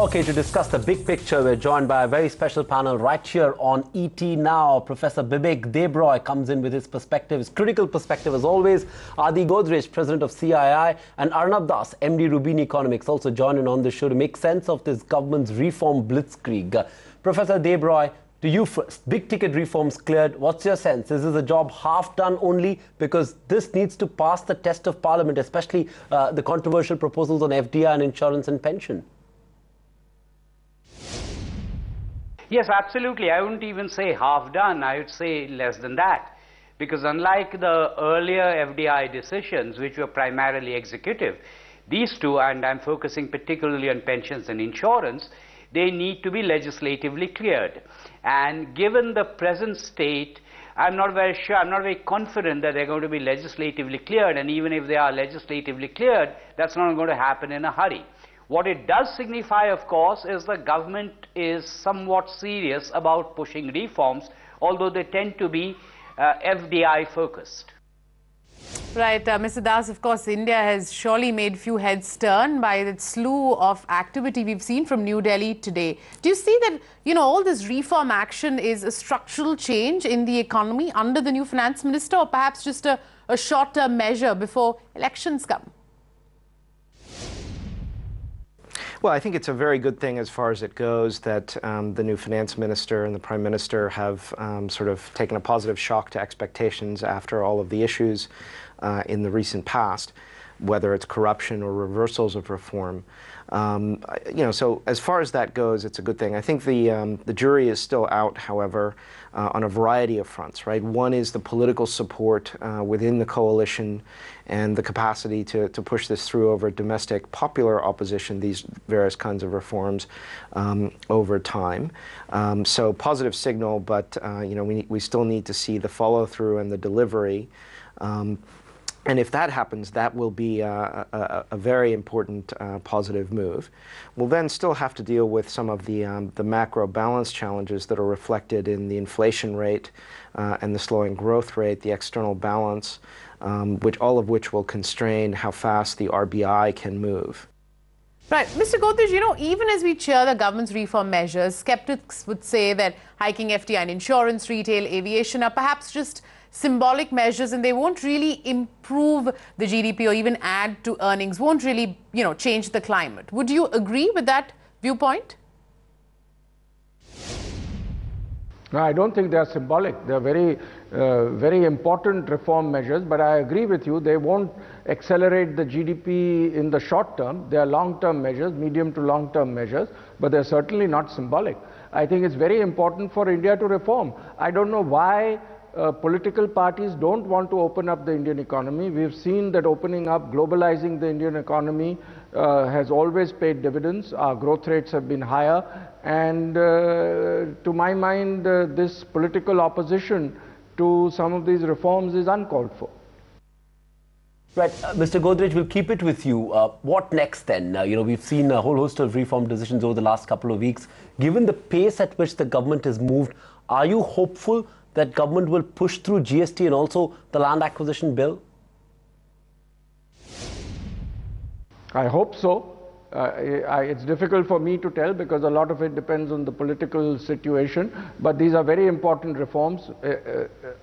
Okay, to discuss the big picture, we're joined by a very special panel right here on ET Now. Professor Bibek Debroy comes in with his perspective, his critical perspective as always. Adi Godrej, president of CII, and Arnab Das, MD Rubin Economics, also joining on the show to make sense of this government's reform blitzkrieg. Professor Debroy, to you first. Big ticket reforms cleared. What's your sense? Is this a job half done only? Because this needs to pass the test of parliament, especially the controversial proposals on FDI and insurance and pension. Yes, absolutely. I wouldn't even say half done. I would say less than that. Because unlike the earlier FDI decisions, which were primarily executive, these two, and I'm focusing particularly on pensions and insurance, they need to be legislatively cleared. And given the present state, I'm not very sure, I'm not very confident that they're going to be legislatively cleared. And even if they are legislatively cleared, that's not going to happen in a hurry. What it does signify, of course, is the government is somewhat serious about pushing reforms, although they tend to be FDI focused. Right, Mr. Das, of course, India has surely made few heads turn by the slew of activity we've seen from New Delhi today. Do you see that, all this reform action is a structural change in the economy under the new finance minister, or perhaps just a short-term measure before elections come? Well, I think it's a very good thing as far as it goes that the new finance minister and the prime minister have sort of taken a positive shock to expectations after all of the issues in the recent past, whether it's corruption or reversals of reform. So as far as that goes, it's a good thing. I think the jury is still out, however, on a variety of fronts, right? One is the political support within the coalition and the capacity to push this through over domestic popular opposition, these various kinds of reforms over time. So positive signal, but we still need to see the follow-through and the delivery. And if that happens, that will be a very important positive move. We'll then still have to deal with some of the macro balance challenges that are reflected in the inflation rate and the slowing growth rate, the external balance, all of which will constrain how fast the RBI can move. Right. Mr. Godrej, even as we cheer the government's reform measures, skeptics would say that hiking FDI in insurance, retail, aviation are perhaps just symbolic measures, and they won't really improve the GDP or even add to earnings, won't really, change the climate. Would you agree with that viewpoint? No, I don't think they are symbolic. They are very important reform measures, but I agree with you, they won't accelerate the GDP in the short term. They are long-term measures, medium to long-term measures, but they're certainly not symbolic. I think it's very important for India to reform. I don't know why political parties don't want to open up the Indian economy. We've seen that opening up, globalizing the Indian economy has always paid dividends. Our growth rates have been higher. And to my mind, this political opposition to some of these reforms is uncalled for. Right. Mr. Godrej, we'll keep it with you. What next then? We've seen a whole host of reform decisions over the last couple of weeks. Given the pace at which the government has moved, are you hopeful that government will push through GST and also the land acquisition bill? I hope so. It's difficult for me to tell because a lot of it depends on the political situation, but these are very important reforms.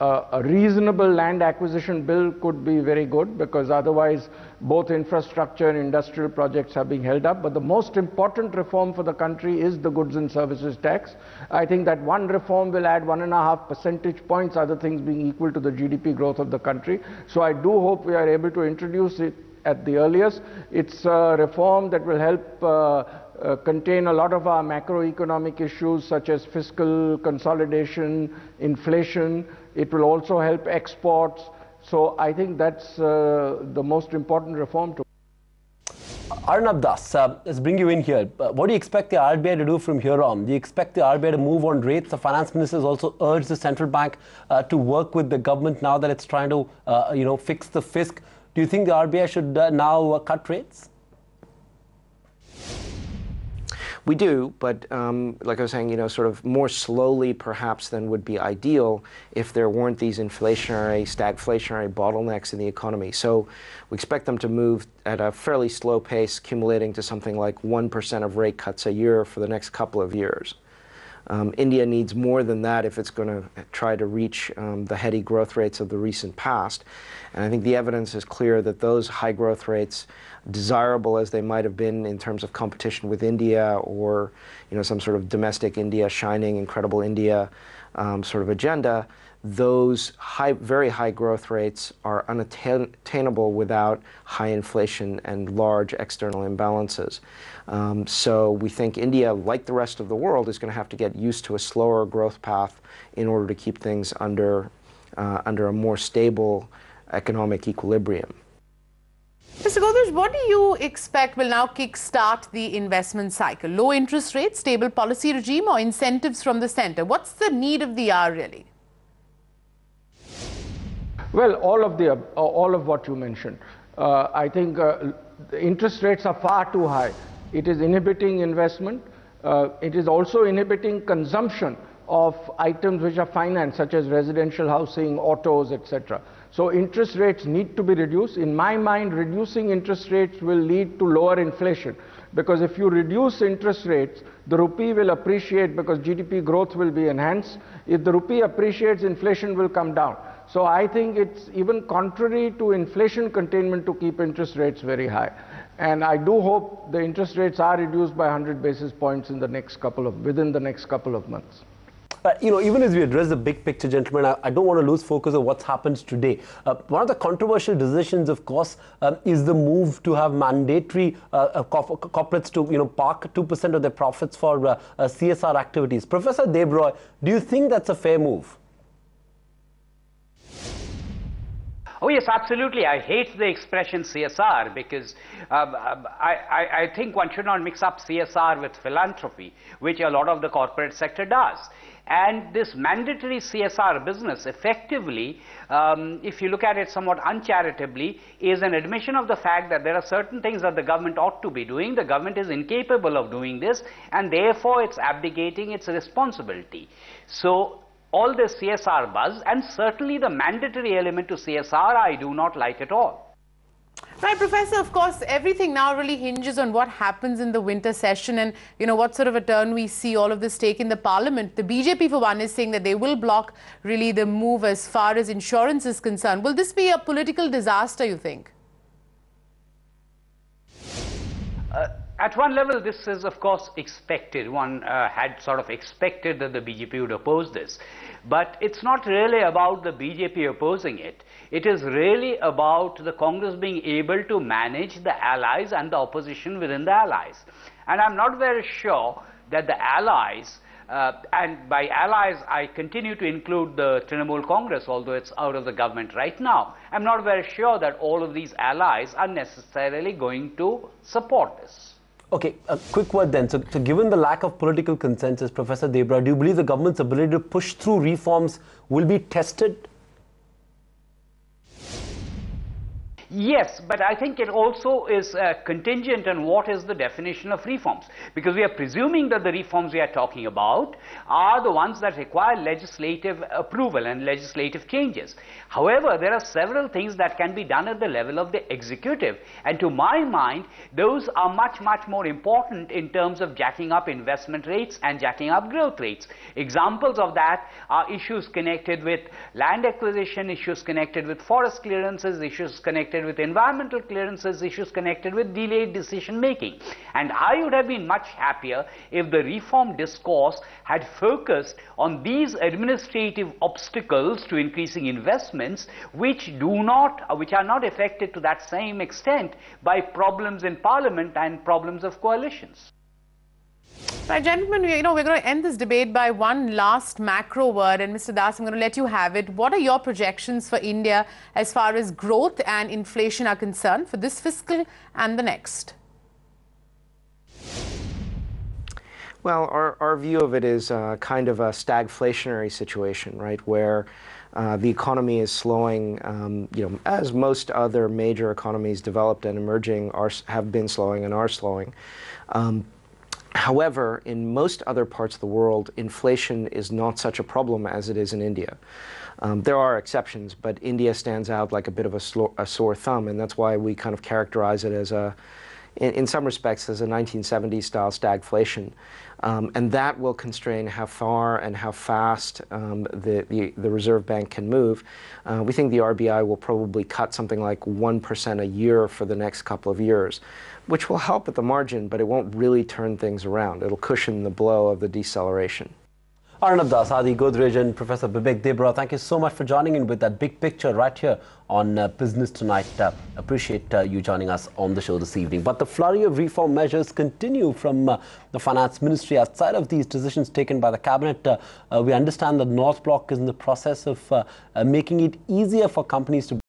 A reasonable land acquisition bill could be very good because otherwise both infrastructure and industrial projects are being held up. But the most important reform for the country is the goods and services tax. I think that one reform will add 1.5 percentage points, other things being equal to the GDP growth of the country. So I do hope we are able to introduce it at the earliest. It's a reform that will help contain a lot of our macroeconomic issues such as fiscal consolidation, inflation. It will also help exports. So I think that's the most important reform to. Arnab Das, let's bring you in here. What do you expect the RBI to do from here on? Do you expect the RBI to move on rates? The finance minister has also urged the central bank to work with the government now that it's trying to, fix the fisc. Do you think the RBI should now cut rates? We do, but like I was saying, sort of more slowly perhaps than would be ideal if there weren't these stagflationary bottlenecks in the economy. So we expect them to move at a fairly slow pace, accumulating to something like 1% of rate cuts a year for the next couple of years. India needs more than that if it's going to try to reach the heady growth rates of the recent past. And I think the evidence is clear that those high growth rates, desirable as they might have been in terms of competition with India or some sort of domestic India, shining, incredible India sort of agenda, those very high growth rates are unattainable without high inflation and large external imbalances. So we think India, like the rest of the world, is going to have to get used to a slower growth path in order to keep things under a more stable economic equilibrium. Mr. Godrej, what do you expect will now kick-start the investment cycle? Low interest rates, stable policy regime, or incentives from the centre? What's the need of the hour, really? Well, all of what you mentioned. I think the interest rates are far too high. It is inhibiting investment. It is also inhibiting consumption of items which are financed, such as residential housing, autos, etc. So interest rates need to be reduced. In my mind, reducing interest rates will lead to lower inflation, because if you reduce interest rates, the rupee will appreciate because GDP growth will be enhanced. If the rupee appreciates, inflation will come down. So I think it's even contrary to inflation containment to keep interest rates very high. And I do hope the interest rates are reduced by 100 basis points within the next couple of months. Even as we address the big picture, gentlemen, I don't want to lose focus on what's happened today. One of the controversial decisions, of course, is the move to have mandatory corporates to park 2% of their profits for CSR activities. Professor Debroy, do you think that's a fair move? Oh yes, absolutely. I hate the expression CSR because I think one should not mix up CSR with philanthropy, which a lot of the corporate sector does. And this mandatory CSR business effectively, if you look at it somewhat uncharitably, is an admission of the fact that there are certain things that the government ought to be doing. The government is incapable of doing this, and therefore it's abdicating its responsibility. So all the CSR buzz, and certainly the mandatory element to CSR, I do not like at all. Right, Professor, of course, everything now really hinges on what happens in the winter session and, what sort of a turn we see all of this take in the parliament. The BJP, for one, is saying that they will block really the move as far as insurance is concerned. Will this be a political disaster, you think? At one level, this is, of course, expected. One had sort of expected that the BJP would oppose this. But it's not really about the BJP opposing it. It is really about the Congress being able to manage the allies and the opposition within the allies. And I'm not very sure that the allies, and by allies I continue to include the Trinamool Congress, although it's out of the government right now. I'm not very sure that all of these allies are necessarily going to support this. Okay, a quick word then. So given the lack of political consensus, Professor Debroy, do you believe the government's ability to push through reforms will be tested? Yes, but I think it also is contingent on what is the definition of reforms, because we are presuming that the reforms we are talking about are the ones that require legislative approval and legislative changes. However, there are several things that can be done at the level of the executive, and to my mind, those are much, much more important in terms of jacking up investment rates and jacking up growth rates. Examples of that are issues connected with land acquisition, issues connected with forest clearances, issues connected with environmental clearances, issues connected with delayed decision making. And I would have been much happier if the reform discourse had focused on these administrative obstacles to increasing investments, which are not affected to that same extent by problems in Parliament and problems of coalitions. Right, gentlemen, we're going to end this debate by one last macro word, and Mr. Das, I'm going to let you have it. What are your projections for India as far as growth and inflation are concerned for this fiscal and the next? Well, our view of it is kind of a stagflationary situation, right, where the economy is slowing, as most other major economies, developed and emerging, have been slowing and are slowing. However, in most other parts of the world, inflation is not such a problem as it is in India. There are exceptions, but India stands out like a bit of a sore thumb, and that's why we kind of characterize it as in some respects, as a 1970s style stagflation. And that will constrain how far and how fast the Reserve Bank can move. We think the RBI will probably cut something like 1% a year for the next couple of years, which will help at the margin, but it won't really turn things around. It'll cushion the blow of the deceleration. Arnab Das, Adi Godrej and Professor Bibek Debroy, thank you so much for joining in with that big picture right here on Business Tonight. Appreciate you joining us on the show this evening. But the flurry of reform measures continue from the Finance Ministry. Outside of these decisions taken by the Cabinet, we understand that North Block is in the process of making it easier for companies to